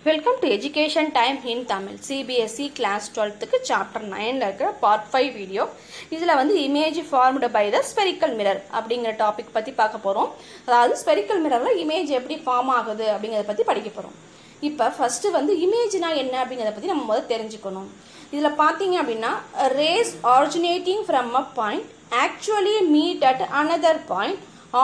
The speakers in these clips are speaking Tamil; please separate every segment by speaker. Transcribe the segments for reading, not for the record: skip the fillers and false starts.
Speaker 1: Welcome to Education Time in Tamil CBSE Class 12th Chapter 9 இருக்கிற Part 5 வீடியோ. இதில் வந்து image formed by the spherical mirror அப்படிங்கிற டாபிக் பற்றி பார்க்க போகிறோம். அதாவது ஸ்பெரிக்கல் மிரரில் இமேஜ் எப்படி ஃபார்ம் ஆகுது அப்படிங்கிறத பற்றி படிக்க போகிறோம். இப்போ ஃபஸ்ட்டு வந்து இமேஜ்னா என்ன அப்படிங்கிறத பற்றி நம்ம முதல்ல தெரிஞ்சுக்கணும். இதில் பார்த்தீங்க அப்படின்னா rays originating from a point actually meet at another point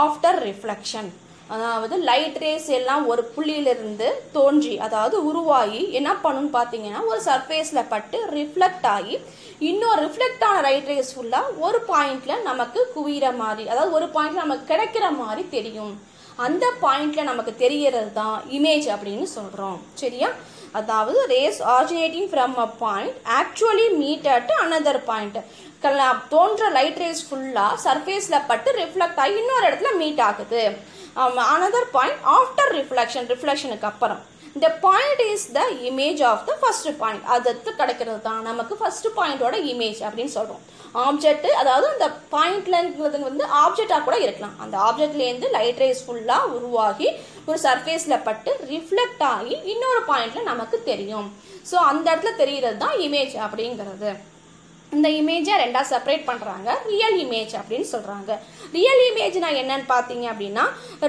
Speaker 1: after reflection. அதாவது லைட் ரேஸ் எல்லாம் ஒரு புள்ளியிலிருந்து தோன்றி அதாவது உருவாகி என்ன பண்ணுன்னு பார்த்தீங்கன்னா ஒரு சர்ஃபேஸில் பட்டு ரிஃப்ளெக்ட் ஆகி இன்னொரு ரிஃப்ளெக்ட் ஆன லைட் ரேஸ் ஃபுல்லாக ஒரு பாயிண்ட்ல நமக்கு குவிகிற மாதிரி அதாவது ஒரு பாயிண்ட்ல நமக்கு கிடைக்கிற மாதிரி தெரியும். அந்த பாயிண்ட்ல நமக்கு தெரியறது தான் இமேஜ் அப்படின்னு சொல்கிறோம். சரியா? அதாவது race originating from a point actually meet at another point தோன்ற லைட் ரேஸ் ஃபுல்லாக சர்ஃபேஸில் பட்டு ரிஃப்ளெக்ட் ஆகி இன்னொரு இடத்துல மீட் ஆகுது. Another point after reflectionக்கு அப்புறம் the point is the image of the first point. அதுக்கு கிடைக்கிறது தான் நமக்கு ஃபர்ஸ்ட் பாயிண்டோட இமேஜ் அப்படின்னு சொல்கிறோம். ஆப்ஜெக்ட் அதாவது அந்த பாயிண்ட்லங்கிறது வந்து ஆப்ஜெக்டாக கூட இருக்கலாம். அந்த ஆப்ஜெக்ட்லேருந்து லைட் ரேஸ் ஃபுல்லாக உருவாகி ஒரு சர்ஃபேஸில் பட்டு ரிஃப்ளெக்ட் ஆகி இன்னொரு பாயிண்ட்ல நமக்கு தெரியும். ஸோ அந்த இடத்துல தெரிகிறது தான் இமேஜ் அப்படிங்கிறது. இந்த இமேஜை ரெண்டாக செப்பரேட் பண்ணுறாங்க. ரியல் இமேஜ் அப்படின்னு சொல்கிறாங்க. ரியல் இமேஜ்னா என்னன்னு பார்த்தீங்க அப்படின்னா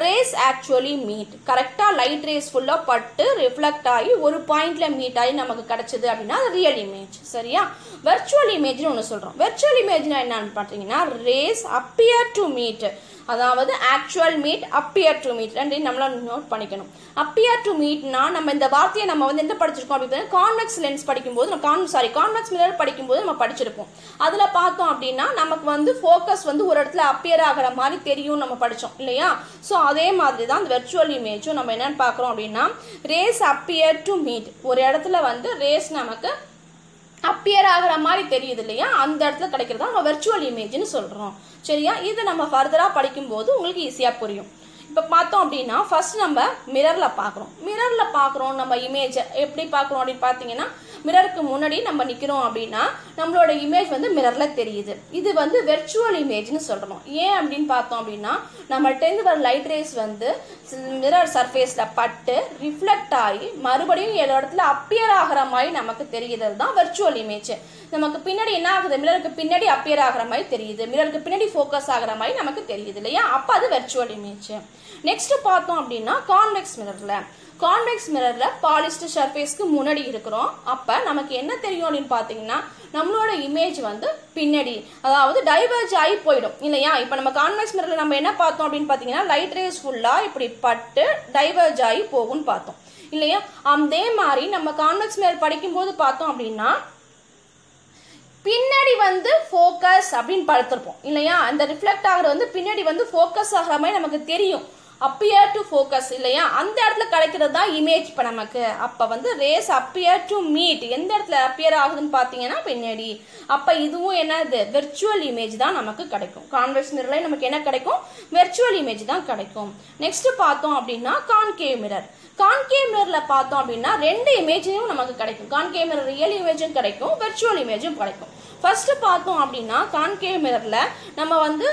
Speaker 1: ரேஸ் ஆக்சுவலி மீட் கரெக்டாக லைட் ரேஸ் ஃபுல்லாக பட்டு ரிஃப்ளெக்ட் ஆகி ஒரு பாயிண்ட்ல மீட் ஆகி நமக்கு கிடைச்சது அப்படின்னா அது ரியல் இமேஜ். சரியா? வெர்ச்சுவல் இமேஜ்னு ஒன்று சொல்கிறோம். வெர்ச்சுவல் இமேஜ்னா என்னன்னு பார்த்தீங்கன்னா ரேஸ் அப்பியர் டு மீட் அதாவது actual meet appear to meet ரெண்டையும் நம்மள நோட் பண்ணிக்கணும். அப்பியர் டு மீட்னா நம்ம இந்த வார்த்தையை நம்ம வந்து எந்த படிச்சிருக்கோம் அப்படின்னு கான்வெக்ஸ் லென்ஸ் படிக்கும்போது கான்வெக்ஸ் மிரர் படிக்கும்போது நம்ம படிச்சிருப்போம். அதில் பார்த்தோம் அப்படின்னா நமக்கு வந்து ஃபோக்கஸ் வந்து ஒரு இடத்துல அப்பியர் ஆகிற மாதிரி தெரியும் நம்ம படித்தோம் இல்லையா? ஸோ அதே மாதிரி தான் இந்த வெர்ச்சுவல் இமேஜும் நம்ம என்னன்னு பார்க்குறோம் அப்படின்னா ரேஸ் அப்பியர் டு மீட் ஒரு இடத்துல வந்து ரேஸ் நமக்கு அப்பியர் ஆகிற மாதிரி தெரியுது இல்லையா? அந்த இடத்துல கிடைக்கிறதா நம்ம வெர்ச்சுவல் இமேஜ்னு சொல்கிறோம். சரியா? இது நம்ம ஃபர்தராக படிக்கும்போது உங்களுக்கு ஈஸியாக புரியும். இப்போ பார்த்தோம் அப்படின்னா ஃபர்ஸ்ட் நம்ம மிரரில் பார்க்குறோம் நம்ம இமேஜை எப்படி பார்க்குறோம் அப்படின்னு பார்த்தீங்கன்னா மிரருக்கு முன்னாடி நம்ம நிற்கிறோம் அப்படின்னா நம்மளோட இமேஜ் வந்து மிரரில் தெரியுது. இது வந்து வெர்ச்சுவல் இமேஜ்னு சொல்கிறோம். ஏன் அப்படின்னு பார்த்தோம் அப்படின்னா நம்மள்டேருந்து வர லைட் ரேஸ் வந்து மிரர் சர்ஃபேஸில் பட்டு ரிஃப்ளெக்ட் ஆகி மறுபடியும் ஏதோ இடத்துல அப்பியர் ஆகிற மாதிரி நமக்கு தெரிகிறது தான் வெர்ச்சுவல் இமேஜ். நமக்கு பின்னாடி என்ன ஆகுது? மிரருக்கு பின்னாடி அப்பியர் ஆகிற மாதிரி தெரியுது, மிரருக்கு பின்னாடி ஃபோக்கஸ் ஆகிற மாதிரி நமக்கு தெரியுது இல்லையா? அப்போ அது வெர்ச்சுவல் இமேஜ். நெக்ஸ்ட் பார்த்தோம் அப்படின்னா கான்வெக்ஸ் மிரர்ல பாலிஸ்டர் சர்ஃபேஸ்க்கு முன்னாடி இருக்கிறோம். அப்ப நமக்கு என்ன தெரியும் அப்படின்னு பாத்தீங்கன்னா நம்மளோட இமேஜ் வந்து பின்னாடி அதாவது டைவர்ஜ் ஆகி போயிடும் இல்லையா? இப்ப நம்ம கான்வெக்ஸ் மிரர்ல நம்ம என்ன பார்த்தோம் அப்படின்னு பாத்தீங்கன்னா லைட் ரேஸ் ஃபுல்லா இப்படி பட்டு டைவர்ஜ் ஆகி போகும்னு பார்த்தோம் இல்லையா? அதே மாதிரி நம்ம கான்வெக்ஸ் மிரர் படிக்கும் போது பார்த்தோம் அப்படின்னா பின்னாடி வந்து ஃபோக்கஸ் அப்படின்னு படுத்திருப்போம் இல்லையா? அந்த ரிஃப்ளெக்ட் ஆகிறது வந்து பின்னாடி வந்து ஃபோக்கஸ் ஆகிற மாதிரி நமக்கு தெரியும். அப்பியர் டு ஃபோக்கஸ் இல்லையா? அந்த இடத்துல கிடைக்கிறது தான் இமேஜ். இப்போ நமக்கு அப்போ வந்து ரேஸ் அப்பியர் டு மீட் எந்த இடத்துல அப்பியர் ஆகுதுன்னு பார்த்தீங்கன்னா பின்னாடி. அப்போ இதுவும் என்னது? வெர்ச்சுவல் இமேஜ் தான் நமக்கு கிடைக்கும். கான்வெக்ஸ் மிரர்ல நமக்கு என்ன கிடைக்கும்? வெர்ச்சுவல் இமேஜ் தான் கிடைக்கும். நெக்ஸ்ட் பார்த்தோம் அப்படின்னா கான்கேவ் மிரர்ல பார்த்தோம் அப்படின்னா ரெண்டு இமேஜையும் நமக்கு கிடைக்கும். கான்கேவ் மிரர் ரியல் இமேஜும் கிடைக்கும், வெர்ச்சுவல் இமேஜும் கிடைக்கும். ஃபர்ஸ்ட் பார்த்தோம் அப்படின்னா கான்கேவ் மிரர்ல நம்ம வந்து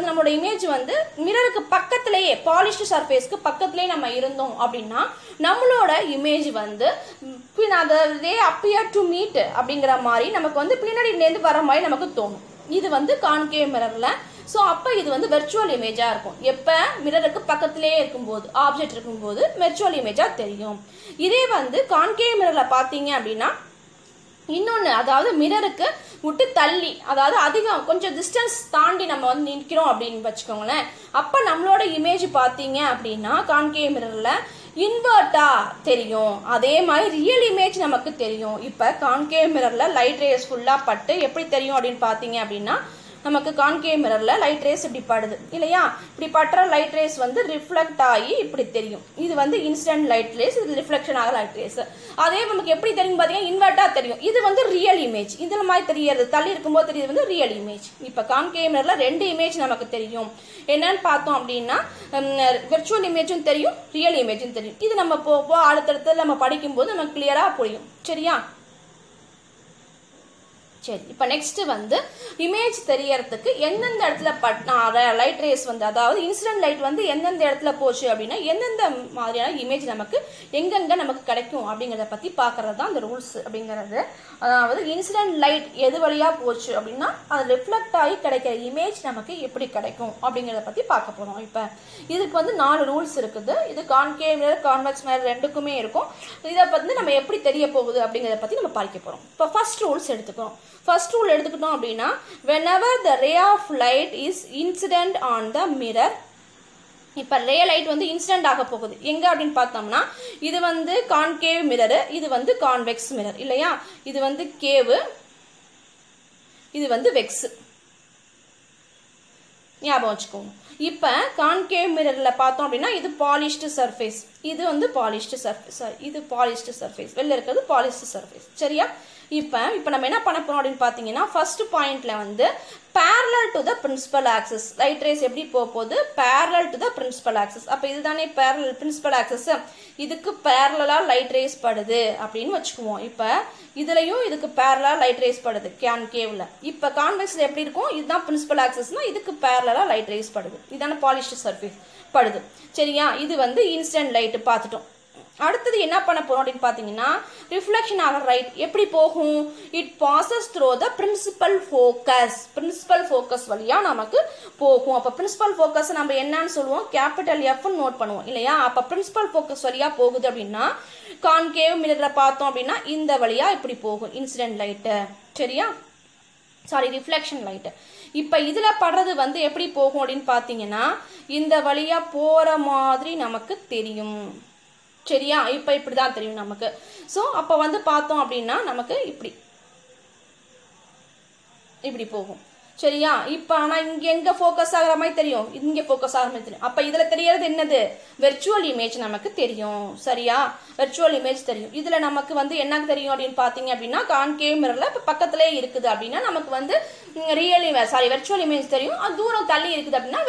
Speaker 1: நம்மளோட இமேஜ் வந்து மிரருக்கு பக்கத்திலேயே பாலிஷ்டு சர்ஃபேஸ்க்கு பக்கத்திலேயே நம்ம இருந்தோம் அப்படின்னா நம்மளோட இமேஜ் வந்து அப்பியர் டு மீட் அப்படிங்கிற மாதிரி நமக்கு வந்து பின்னாடியிலேருந்து வர மாதிரி நமக்கு தோணும். இது வந்து கான்கேவ் மிரர்ல. ஸோ அப்போ இது வந்து வெர்ச்சுவல் இமேஜாக இருக்கும். எப்போ மிரருக்கு பக்கத்திலேயே இருக்கும்போது ஆப்ஜெக்ட் இருக்கும்போது வெர்ச்சுவல் இமேஜாக தெரியும். இதே வந்து கான்கேவ் மிரரில் பார்த்தீங்க அப்படின்னா இன்னொன்று அதாவது மிரருக்கு விட்டு தள்ளி அதாவது அதிகம் கொஞ்சம் டிஸ்டன்ஸ் தாண்டி நம்ம வந்து நிற்கிறோம் அப்படின்னு வச்சுக்கோங்களேன். அப்போ நம்மளோட இமேஜ் பார்த்தீங்க அப்படின்னா கான்கேவ் மிரரில் இன்வெர்ட்டா தெரியும். அதே மாதிரி ரியல் இமேஜ் நமக்கு தெரியும். இப்போ கான்கேவ் மிரரில் லைட் ரேஸ் ஃபுல்லாக பட்டு எப்படி தெரியும் அப்படின்னு பார்த்தீங்க அப்படின்னா நமக்கு கான்கேவ் மிரர்ல லைட் ரேஸ் இப்படி படுது இல்லையா? இப்படி பட்டுற லைட் ரேஸ் வந்து ரிஃப்ளெக்ட் ஆகி இப்படி தெரியும். இது வந்து இன்சிடென்ட் லைட் ரேஸ், இது ரிஃப்ளெக்ஷன் ஆக லைட் ரேஸ். அதே நமக்கு எப்படி தெரியும் பார்த்தீங்கன்னா இன்வெர்ட்டா தெரியும். இது வந்து ரியல் இமேஜ். இதில் மாதிரி தெரியறது தள்ளி இருக்கும்போது தெரியுது வந்து ரியல் இமேஜ். இப்போ கான்கேவ் மிரர்ல ரெண்டு இமேஜ் நமக்கு தெரியும். என்னன்னு பார்த்தோம் அப்படின்னா வெர்ச்சுவல் இமேஜும் தெரியும், ரியல் இமேஜும் தெரியும். இது நம்ம அடுத்தடுத்து நம்ம படிக்கும்போது நமக்கு கிளியரா புரியும். சரியா? சரி, இப்போ நெக்ஸ்ட் வந்து இமேஜ் தெரியறதுக்கு எந்தெந்த இடத்துல லைட் ரேஸ் வந்து, அதாவது இன்சிடென்ட் லைட் வந்து எந்தெந்த இடத்துல போச்சு அப்படின்னா எந்தெந்த மாதிரியான இமேஜ் நமக்கு எங்கெங்க நமக்கு கிடைக்கும் அப்படிங்கிறத பற்றி பார்க்கறது தான் அந்த ரூல்ஸ் அப்படிங்கிறது. அதாவது இன்சிடென்ட் லைட் எது வழியாக போச்சு அப்படின்னா அது ரிஃப்ளெக்ட் ஆகி கிடைக்கிற இமேஜ் நமக்கு எப்படி கிடைக்கும் அப்படிங்கிறத பற்றி பார்க்க போகிறோம். இப்போ இதுக்கு வந்து 4 ரூல்ஸ் இருக்குது. இது கான்கேவ் மிரர், கான்வெக்ஸ் மிரர் ரெண்டுக்குமே இருக்கும். இதை பற்றி நம்ம எப்படி தெரிய போகுது அப்படிங்கிறத பற்றி நம்ம பார்க்க போகிறோம். இப்போ ஃபர்ஸ்ட் ரூல்ஸ் எடுத்துக்கிறோம். ஃபர்ஸ்ட் ரூல் எடுத்துக்கிட்டோம் அப்படின்னா whenever the ray of light is incident on the mirror, இப்போ ரே லைட் வந்து இன்சிடென்ட் ஆக போகுது எங்க அப்படின்னு பார்த்தோம்னா இது வந்து கான்கேவ் மிரர், இது வந்து கான்வெக்ஸ் மிரர் இல்லையா. இது வந்து கேவ், இது வந்து வெக்ஸ், ஞாபகம் வச்சுக்கோங்க. இப்போ கான்கேவ் மிரர்ல பார்த்தோம் அப்படின்னா இது பாலிஷ்டு சர்ஃபேஸ், இது வந்து பாலிஷ்டு சர்ஃபேஸ், இது பாலிஷ்டு சர்ஃபேஸ், வெளில இருக்கிறது பாலிஷ்டு சர்ஃபேஸ். சரியா. இப்போ நம்ம என்ன பண்ண போறோம் அப்படின்னு பார்த்தீங்கன்னா ஃபர்ஸ்ட் பாயிண்ட்ல வந்து parallel to the principal axis light rays எப்படி போகுது parallel to the principal axis. அப்ப இதுதானே parallel principal axis, இதுக்கு parallel-ஆ light rays படுது அப்படின்னு வச்சுக்குவோம். இப்போ இதுலயும் இதுக்கு parallel-ஆ light rays படுது கான்கேவ்ல. இப்போ கான்வெக்ஸ்ல எப்படி இருக்கும், இதுதான் principal axis-னா இதுக்கு parallel-ஆ light rays படுது, இதான polished surface படுது. சரியா. இது வந்து இன்சிடென்ட் லைட் பார்த்துட்டோம். அடுத்தது என்ன பண்ண போறோம் அப்படின்னு பார்த்தீங்கன்னா ரிஃப்ளெக்ஷன் ஆகிற ரைட் எப்படி போகும், it passes through the principal focus, principal focus வழியா நமக்கு போகும். அப்போ பிரின்சிபல் ஃபோக்கஸ் நம்ம என்னன்னு சொல்லுவோம், கேபிட்டல் எஃப் நோட் பண்ணுவோம் இல்லையா. அப்போ பிரின்சிபல் ஃபோக்கஸ் வழியா போகுது அப்படின்னா கான்கேவ் மிரர்ல பார்த்தோம் அப்படின்னா இந்த வழியா இப்படி போகும் இன்சிடென்ட் லைட்டு. சரியா, சாரி ரிஃப்ளெக்ஷன் லைட்டு. இப்போ இதில் படுறது வந்து எப்படி போகும் அப்படின்னு பார்த்தீங்கன்னா இந்த வழியா போற மாதிரி நமக்கு தெரியும். சரியா. இப்போ இப்படி தான் தெரியும் நமக்கு. ஸோ அப்போ வந்து பார்த்தோம் அப்படின்னா நமக்கு இப்படி இப்படி போகும். சரியா. இப்போ ஆனால் இங்கே எங்கே ஃபோக்கஸ் ஆகிற மாதிரி தெரியும், இங்கே ஃபோக்கஸ் ஆகிற மாதிரி தெரியும். அப்போ இதில் தெரியறது என்னது, வெர்ச்சுவல் இமேஜ் நமக்கு தெரியும். சரியா, வெர்ச்சுவல் இமேஜ் தெரியும். இதில் நமக்கு வந்து என்ன தெரியும் அப்படின்னு பார்த்தீங்க அப்படின்னா கான்கேவ் மிரர்ல இப்போ பக்கத்திலே இருக்குது அப்படின்னா நமக்கு வந்து வெர்ச்சுவல் இமேஜ் தெரியும். அது தூரம் தள்ளி இருக்குது அப்படின்னா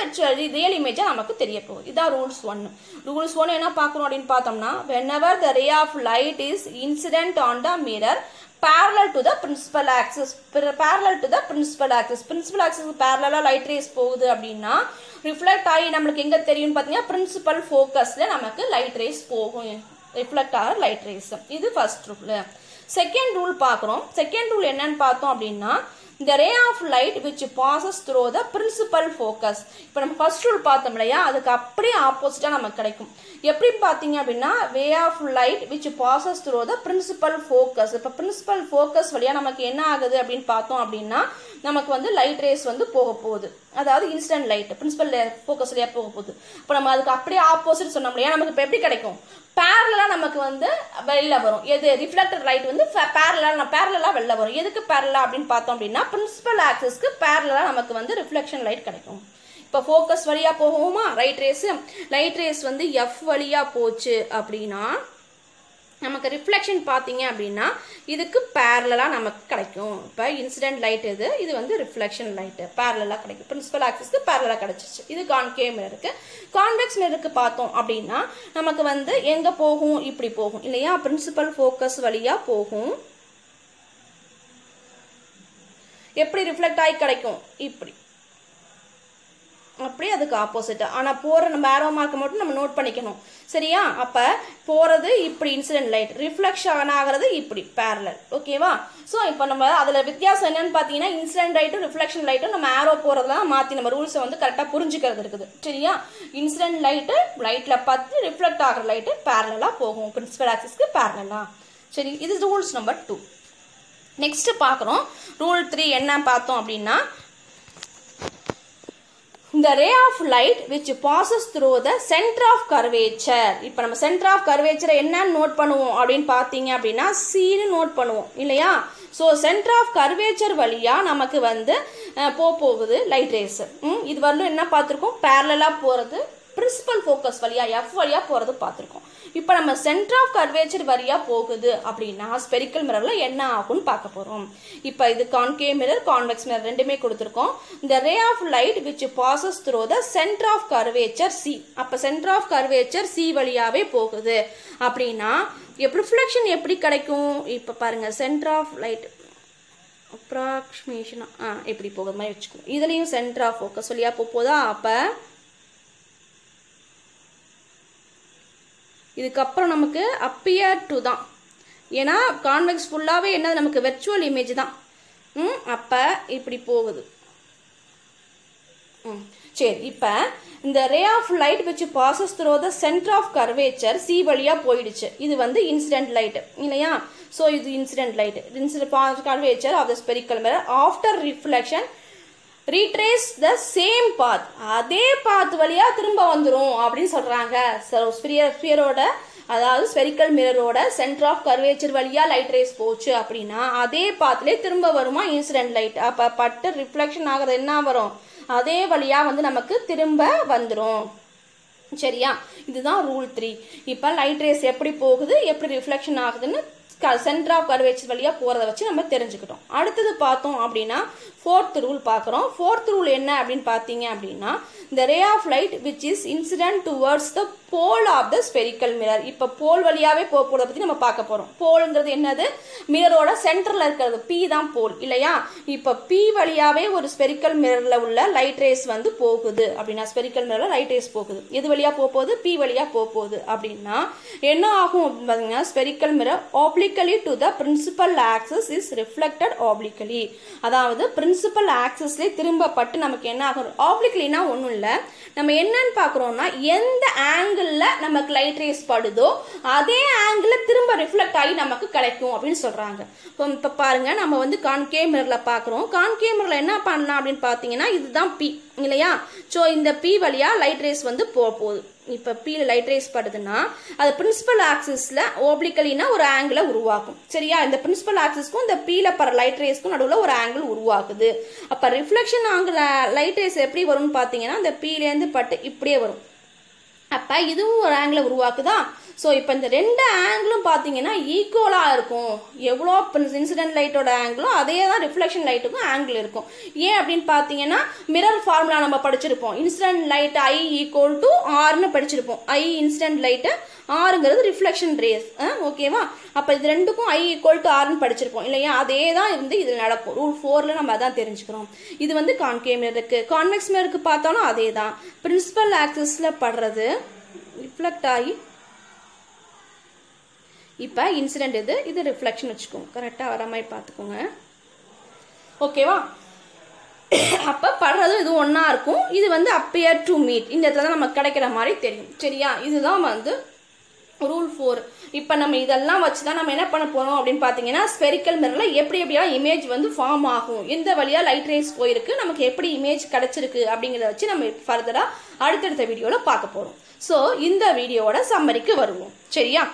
Speaker 1: ரியல் இமேஜாக நமக்கு தெரிய போகுது. இதான் ரூல்ஸ் 1. ரூல்ஸ் 1 என்ன பார்க்கணும் அப்படின்னு பார்த்தோம்னா whenever the ray of light is incident on the mirror parallel to the principal axis, parallel to the principal axis, principal axis parallel light rays போகுது அப்படின்னா ரிஃப்ளெக்ட் ஆகி நம்மளுக்கு எங்க தெரியும் பார்த்தீங்கன்னா பிரின்சிபல் ஃபோக்கஸ்ல நமக்கு லைட் ரேஸ் போகும், ரிஃப்ளெக்ட் ஆகிற லைட் ரேஸ். இது ஃபர்ஸ்ட் ரூல். செகண்ட் ரூல் பார்க்குறோம். செகண்ட் ரூல் என்னன்னு பார்த்தோம் அப்படின்னா the ray of light which passes through the principal focus. இப்போ நம்ம ஃபர்ஸ்ட் ரூல் பார்த்தோம் இல்லையா, அதுக்கு அப்படியே ஆப்போசிட்டா நமக்கு கிடைக்கும். எப்படி பார்த்தீங்க அப்படின்னா ray of light which passes through the principal focus. இப்போ பிரின்சிபல் ஃபோக்கஸ் வழியா நமக்கு என்ன ஆகுது அப்படின்னு பார்த்தோம் அப்படின்னா நமக்கு வந்து லைட் ரேஸ் வந்து போக போகுது, அதாவது இன்சிடென்ட் லைட் பிரின்சிபல் ஃபோக்கஸ் வழியா போக போகுது. இப்போ நம்ம அதுக்கு அப்படியே ஆப்போசிட் சொன்னோம் இல்லையா, நமக்கு இப்போ எப்படி கிடைக்கும், பேரலா நமக்கு வந்து வெளில வரும். எது ரிஃப்ளெக்டட் லைட் வந்து பேரலா வெளில வரும். எதுக்கு பேரலா அப்படின்னு பார்த்தோம் அப்படின்னா பிரின்சிபல் ஆக்சிஸ்க்கு பேரலா நமக்கு வந்து ரிஃப்ளெக்ஷன் லைட் கிடைக்கும். இப்போ ஃபோக்கஸ் வழியா போகுமா லைட் ரேஸ் வந்து எஃப் வழியா போச்சு அப்படின்னா நமக்கு ரிஃப்ளெக்ஷன் பார்த்தீங்க அப்படின்னா இதுக்கு பேரலா நமக்கு கிடைக்கும். இப்போ இன்சிடென்ட் லைட் இது வந்து ரிஃப்ளெக்ஷன் லைட் பேரலா கிடைக்கும், பிரின்சிபல் ஆக்சிஸ்க்கு பேரலா கிடைச்சிச்சு. இது கான்கேவ் மிரருக்கு. கான்வெக்ஸ் மிரருக்கு பார்த்தோம் அப்படின்னா நமக்கு வந்து எங்க போகும், இப்படி போகும் இல்லையா, பிரின்சிபல் ஃபோக்கஸ் வழியா போகும். எப்படி ரிஃப்ளெக்ட் ஆகி கிடைக்கும், இப்படி அப்படியே அதுக்கு ஆப்போசிட்டா. ஆனால் போகிற நம்ம ஆரோ மார்க்கை மட்டும் நம்ம நோட் பண்ணிக்கணும். சரியா. அப்போ போகிறது இப்படி இன்சிடென்ட் லைட், ரிஃப்ளெக்ஷன் ஆகிறது இப்படி பேரலல். ஓகேவா. ஸோ இப்போ நம்ம அதில் வித்தியாசம் என்னன்னு பார்த்தீங்கன்னா இன்சிடென்ட் லைட்டும் ரிஃப்ளெக்ஷன் லைட்டும் நம்ம ஆரோ போகிறதெல்லாம் மாற்றி நம்ம ரூல்ஸை வந்து கரெக்டாக புரிஞ்சுக்கிறது இருக்குது. சரியா. இன்சிடென்ட் லைட்டில் பார்த்து ரிஃப்ளெக்ட் ஆகிற லைட்டு பேரலாக போகும், பிரின்சிபல் ஆக்சிஸ்க்கு பேரலா. சரி, இது ரூல்ஸ் நம்பர் 2. நெக்ஸ்ட் பார்க்குறோம் ரூல் 3 என்ன பார்த்தோம் அப்படின்னா the ray of light which passes through the center of curvature. இப்போ நம்ம center of curvature என்னன்னு நோட் பண்ணுவோம் அப்படின்னு பார்த்தீங்க அப்படின்னா சீன்னு நோட் பண்ணுவோம் இல்லையா. ஸோ சென்டர் ஆஃப் கர்வேச்சர் வழியா நமக்கு வந்து போகுது லைட் ரேஸ். இது வரலும் என்ன பார்த்துருக்கோம், பேரலா போகிறது பிரின்சிபல் ஃபோக்கஸ் வழியா எஃப் வழியா போகிறது பார்த்துருக்கோம். இப்போ நம்ம சென்டர் ஆஃப் கர்வேச்சர் வழியா போகுது அப்படின்னா ஸ்பெரிக்கல் மிரர்ல என்ன ஆகும்னு பார்க்க போறோம். இப்போ இது கான்கேவ் மிரர், கான்வெக்ஸ் மிரர் ரெண்டுமே கொடுத்துருக்கோம். இந்த ray of light which passes through the center of curvature C. அப்போ சென்டர் ஆஃப் கர்வேச்சர் C வழியாவே போகுது அப்படின்னா ரிஃப்ளெக்ஷன் எப்படி கிடைக்கும். இப்போ பாருங்க சென்டர் ஆஃப் லைட் அப்ராக்சிமேஷனா எப்படி போகுது மாதிரி வச்சுக்கோங்க. இதுலேயும் சென்டர் ஆஃப் ஃபோக்கஸ் வழியா போதா. அப்போ இதுக்கப்புறம் நமக்கு அப்பியர் டு தான், ஏன்னா கான்வெக்ஸ் ஃபுல்லாகவே என்னது நமக்கு வெர்ச்சுவல் இமேஜ் தான். அப்போ இப்படி போகுது. சரி, இப்போ இந்த ray of light which passes through the centre of curvature C வழியாக போயிடுச்சு. இது வந்து இன்சிடென்ட் லைட் இல்லையா? ஸோ இது incident light. Curvature of the spherical mirror after reflection retrace the same path, அதே பாத் வழியாக திரும்ப வந்துடும் அப்படின்னு சொல்கிறாங்க. ஸ்பியரோட அதாவது ஸ்பெரிக்கல் மிரரோட சென்டர் ஆஃப் கர்வேச்சர் வழியாக லைட் ரேஸ் போச்சு அப்படின்னா அதே பாத்லேயே திரும்ப வருமா இன்சிடென்ட் லைட். அப்போ பட்டு ரிஃப்ளெக்ஷன் ஆகிறது என்ன வரும், அதே வழியாக வந்து நமக்கு திரும்ப வந்துடும். சரியா? இதுதான் ரூல் 3. இப்போ லைட் ரேஸ் எப்படி போகுது, எப்படி ரிஃப்ளெக்ஷன் ஆகுதுன்னு சென்டர் ஆஃப் கர்வேச்சர் வழியாக போகிறத வச்சு நம்ம தெரிஞ்சுக்கிட்டோம். அடுத்தது பார்த்தோம் அப்படின்னா 4th ரூல் பார்க்குறோம். 4th ரூல் என்ன அப்படின்னு பார்த்தீங்க அப்படின்னா the ray of light which is incident towards the pole of the spherical mirror. இப்போ போல் வழியாகவே போகிறத பற்றி நம்ம பார்க்க போகிறோம். போல்ங்கிறது என்னது, மிரரோட சென்டரில் இருக்கிறது பி தான் போல் இல்லையா? இப்போ பி வழியாகவே ஒரு ஸ்பெரிக்கல் மிரரில் உள்ள லைட் ரேஸ் வந்து போகுது அப்படின்னா, ஸ்பெரிக்கல் மிரரில் லைட் ரேஸ் போகுது. எது வழியாக போகுது, பி வழியாக போகுது அப்படின்னா என்ன ஆகும் அப்படின்னு பார்த்தீங்கன்னா spherical mirror obliquely to the principal axis is reflected obliquely. அதாவது பிரின்சிபல் ஆக்சிஸ்லேயே திரும்ப பட்டு நமக்கு என்ன ஆகும், ஆப்ளிக்லினா ஒன்றும் இல்லை, நம்ம என்னன்னு பார்க்குறோம்னா எந்த ஆங்கிளில் நமக்கு லைட் ரேஸ் படுதோ அதே ஆங்கிளில் திரும்ப ரிஃப்ளெக்ட் ஆகி நமக்கு கிடைக்கும் அப்படின்னு சொல்கிறாங்க. இப்போ பாருங்க, நம்ம வந்து கான்கேவ் மிரரில் பார்க்குறோம். கான்கேவ் மிரரில் என்ன பண்ணலாம் அப்படின்னு பார்த்தீங்கன்னா இதுதான் பி இல்லையா? ஸோ இந்த பி வழியாக லைட் ரேஸ் வந்து போகுது. இப்போ பியில் லைட் ரேஸ் படுதுன்னா அது பிரின்சிபல் ஆக்சிஸில் ஓப்ளிக்கலினா ஒரு ஆங்கிளை உருவாக்கும். சரியா? இந்த பிரின்சிபல் ஆக்சிஸ்க்கும் இந்த பியில் பர லைட் ரேஸ்க்கும் நடுவில் ஒரு ஆங்கிள் உருவாக்குது. அப்போ ரிஃப்ளெக்ஷன் ஆங்கிள் லைட் ரேஸ் எப்படி வரும்னு பார்த்தீங்கன்னா இந்த பியிலேருந்து பட்டு இப்படியே வரும். அப்போ இதுவும் ஒரு ஆங்கிளை உருவாக்குதா? ஸோ இப்போ இந்த ரெண்டு ஆங்கிளும் பார்த்தீங்கன்னா ஈக்குவலாக இருக்கும். எவ்வளோ இன்சிடென்ட் லைட்டோட ஆங்கிளும் அதே தான் ரிஃப்ளெக்ஷன் லைட்டுக்கும் ஆங்கிள் இருக்கும். ஏன் அப்படின்னு பார்த்தீங்கன்னா மிரர் ஃபார்முலா நம்ம படிச்சிருப்போம். Incident light i equal to ஆர்னு படிச்சிருப்போம். ஐ இன்சிடென்ட் லைட்டு, ஆறுங்கிறது ரிஃப்ளெக்ஷன் ரேஸ். ஓகேவா? அப்போ இது ரெண்டுக்கும் ஐ ஈக்குவல் டு ஆர்னு படிச்சிருப்போம் இல்லையா? அதே தான் வந்து இதில் நடக்கும். ரூல் 4ல் நம்ம அதான் தெரிஞ்சுக்கிறோம். இது வந்து கான்கேவ் மிரருக்கு. கான்வெக்ஸ் மிரருக்கு பார்த்தாலும் அதே தான். பிரின்சிபல் ஆக்சிஸில் படுறது ரிஃப்ளெக்ட் ஆகி இப்போ இன்சிடென்ட் இது ரிஃப்ளெக்ஷன் வச்சுக்கோங்க. கரெக்டாக வர மாதிரி பார்த்துக்கோங்க. ஓகேவா? அப்போ படுறது இது ஒன்றா இருக்கும். இது வந்து அப்பியர் டு மீட், இந்த இடத்துல தான் நமக்கு கிடைக்கிற மாதிரி தெரியும். சரியா? இதுதான் வந்து ரூல் 4. இப்போ நம்ம இதெல்லாம் வச்சு தான் நம்ம என்ன பண்ண போகிறோம் அப்படின்னு பார்த்தீங்கன்னா ஸ்பெரிக்கல் மிரரில் எப்படியெல்லாம் இமேஜ் வந்து ஃபார்ம் ஆகும், எந்த வழியாக லைட் ரேஸ் போயிருக்கு, நமக்கு எப்படி இமேஜ் கிடச்சிருக்கு அப்படிங்கிறத வச்சு நம்ம ஃபர்தராக அடுத்தடுத்த வீடியோவில் பார்க்க போகிறோம். ஸோ இந்த வீடியோவோட சம்மரிக்கு வருவோம். சரியா?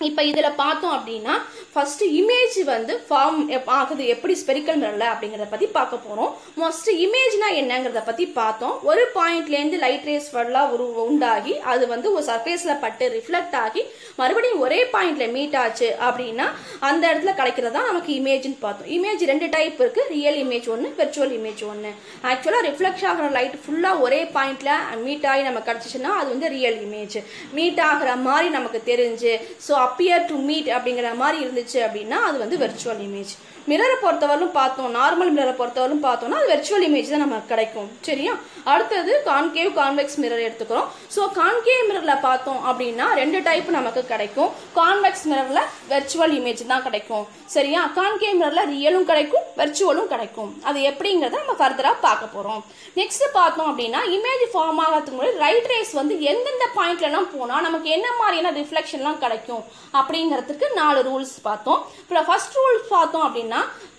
Speaker 1: இப்போ இதில் பார்த்தோம் அப்படின்னா ஃபர்ஸ்ட் இமேஜ் வந்து ஃபார்ம் ஆகுது எப்படி ஸ்பெரிக்கல் மிரரில் அப்படிங்கிறத பற்றி பார்க்க போகிறோம். மோஸ்ட் இமேஜ்னா என்னங்கிறத பற்றி பார்த்தோம். ஒரு பாயிண்ட்லேருந்து லைட் ரேஸ் ஃபுல்லாக உண்டாகி அது வந்து ஒரு சர்ஃபேஸில் பட்டு ரிஃப்ளெக்ட் ஆகி மறுபடியும் ஒரே பாயிண்டில் மீட் ஆச்சு அப்படின்னா அந்த இடத்துல கிடைக்கிறது தான் நமக்கு இமேஜ்னு பார்த்தோம். இமேஜ் 2 டைப் இருக்குது. ரியல் இமேஜ் ஒன்று, வெர்ச்சுவல் இமேஜ் ஒன்று. ஆக்சுவலாக ரிஃப்ளெக்ட் ஆகிற லைட் ஃபுல்லாக ஒரே பாயிண்டில் மீட் ஆகி நமக்கு கிடச்சிச்சுன்னா அது வந்து ரியல் இமேஜ். மீட் ஆகிற மாதிரி நமக்கு தெரிஞ்சு ஸோ அப்பியர் டு மீட் அப்படிங்கிற மாதிரி இருந்துச்சு அப்படின்னா அது வந்து வெர்ச்சுவல் இமேஜ். மிரரை பொறுத்தவரையும் பார்த்தோம், நார்மல் மிரரை பொறுத்தவரையும் பார்த்தோம்னா அது வெர்ச்சுவல் இமேஜ் தான் நமக்கு கிடைக்கும். சரியா? அடுத்தது கான்கேவ் கான்வெக்ஸ் மிரர் எடுத்துக்கிறோம். ஸோ கான்கேவ் மிரரில் பார்த்தோம் அப்படின்னா 2 டைப் நமக்கு கிடைக்கும். கான்வெக்ஸ் மிரரில் வெர்ச்சுவல் இமேஜ் தான் கிடைக்கும். சரியா? கான்கேவ் மிரரில் ரியலும் கிடைக்கும், வெர்ச்சுவலும் கிடைக்கும். அது எப்படிங்கிறத நம்ம ஃபர்தராக பார்க்க போகிறோம். நெக்ஸ்ட் பார்த்தோம் அப்படின்னா இமேஜ் ஃபார்ம் ஆகிறதுக்கு முன்னாடி ரைட் ரேஸ் வந்து எந்தெந்த பாயிண்ட்லாம் போனால் நமக்கு என்ன மாதிரியான ரிஃப்ளெக்ஷன்லாம் கிடைக்கும் அப்படிங்கிறதுக்கு 4 ரூல்ஸ் பார்த்தோம். இப்போ ஃபர்ஸ்ட் ரூல்ஸ் பார்த்தோம் அப்படின்னா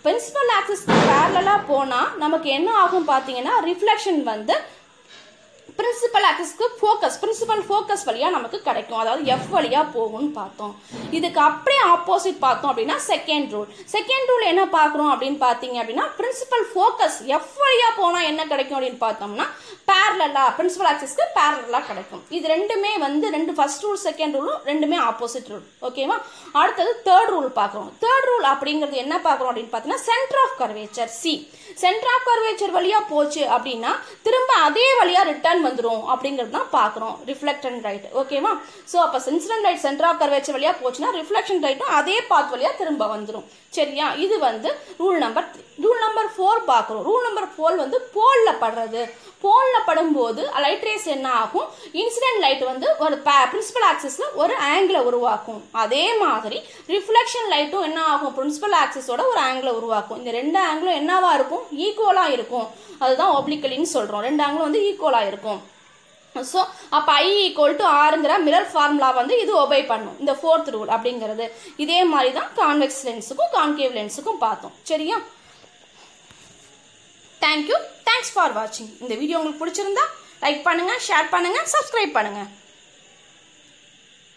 Speaker 1: பிரின்சிபல் ஆக்சிஸ் பேரலலா போனா நமக்கு என்ன ஆகும் பார்த்தீங்கன்னா ரிஃப்ளெக்ஷன் வந்து பிரின்சிபல் ஆக்சிஸ்க்கு பிரின்சிபல் ஃபோக்கஸ் வழியா நமக்கு கிடைக்கும். அதாவது எஃப் வழியா போகும்னு பார்த்தோம். இதுக்கு அப்படியே ஆப்போசிட் பார்த்தோம் அப்படின்னா செகண்ட் ரூல் என்ன பார்க்குறோம் அப்படின்னு பார்த்தீங்க அப்படின்னா பிரின்சிபல் ஃபோக்கஸ் எஃப் வழியா போனால் என்ன கிடைக்கும் அப்படின்னு பார்த்தோம்னா பேரலலா பிரின்சிபல் ஆக்சிஸ்க்கு பேரலலா கிடைக்கும். இது ரெண்டுமே வந்து ஃபர்ஸ்ட் ரூல் செகண்ட் ரூலும் ரெண்டுமே ஆப்போசிட் ரூல். ஓகேவா? அடுத்தது தேர்ட் ரூல் பார்க்குறோம். தேர்ட் ரூல் அப்படிங்கிறது என்ன பார்க்குறோம் அப்படின்னு பார்த்தீங்கன்னா centre of curvature C. Centre of curvature வழியா போச்சு அப்படின்னா திரும்ப அதே வழியா ரிட்டர்ன் வந்துடும் அப்படிங்கிறது தான் பார்க்குறோம் ரிஃப்ளெக்டட் லைட். ஓகேவா? ஸோ அப்போ incident light centre of curvature வழியாக போச்சுன்னா ரிஃப்ளெக்ஷன் லைட்டும் அதே பாத் வழியாக திரும்ப வந்துடும். சரியா? இது வந்து ரூல் நம்பர் 3. ரூல் நம்பர் 4 பார்க்குறோம். ரூல் நம்பர் 4 வந்து போலில் படுறது. போலில் படும்போது லைட் ரேஸ் என்ன ஆகும்? இன்சிடென்ட் லைட் வந்து ஒரு பிரின்சிபல் ஆக்சிஸில் ஒரு ஆங்கிளை உருவாக்கும். அதே மாதிரி ரிஃப்ளெக்ஷன் லைட்டும் என்ன ஆகும்? பிரின்சிபல் ஆக்சிஸோட ஒரு ஆங்கிளை உருவாக்கும். இந்த ரெண்டு ஆங்கிளும் என்னவா இருக்கும்? ஈக்குவலாக இருக்கும். அதுதான் ஒப்ளிக்லின்னு சொல்கிறோம். ரெண்டு ஆங்கிளும் வந்து ஈக்குவலாக இருக்கும். ஸோ அப்போ I = Rங்கிற மிரர் ஃபார்முலா வந்து இது ஒபே பண்ணும். இந்த 4th ரூல் அப்படிங்கிறது இதே மாதிரி தான் கான்வெக்ஸ் லென்ஸுக்கும் கான்கேவ் லென்ஸுக்கும் பார்த்தோம். சரியா? தேங்க்யூ. தேங்க்ஸ் ஃபார் வாட்சிங். இந்த வீடியோ உங்களுக்கு பிடிச்சிருந்தா லைக் பண்ணுங்க, ஷேர் பண்ணுங்க, சப்ஸ்கிரைப் பண்ணுங்க.